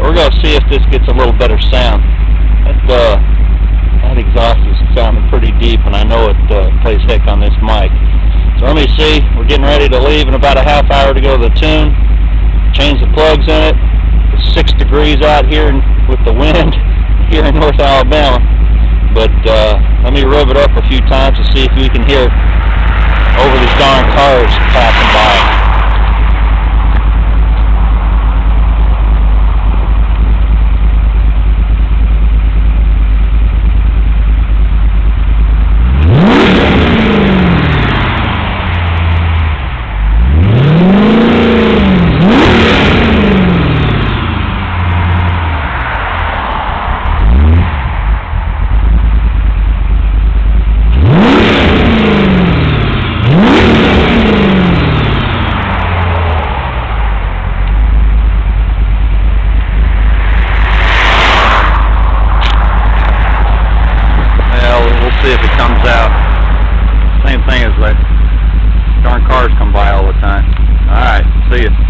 We're going to see if this gets a little better sound. That exhaust is sounding pretty deep, and I know it plays heck on this mic. So let me see. We're getting ready to leave in about a half hour to go to the tune. Change the plugs in it. It's 6 degrees out here with the wind here in North Alabama. But let me rev it up a few times to see if we can hear over these darn cars passing by. See if it comes out. Same thing as like darn cars come by all the time. Alright, see ya.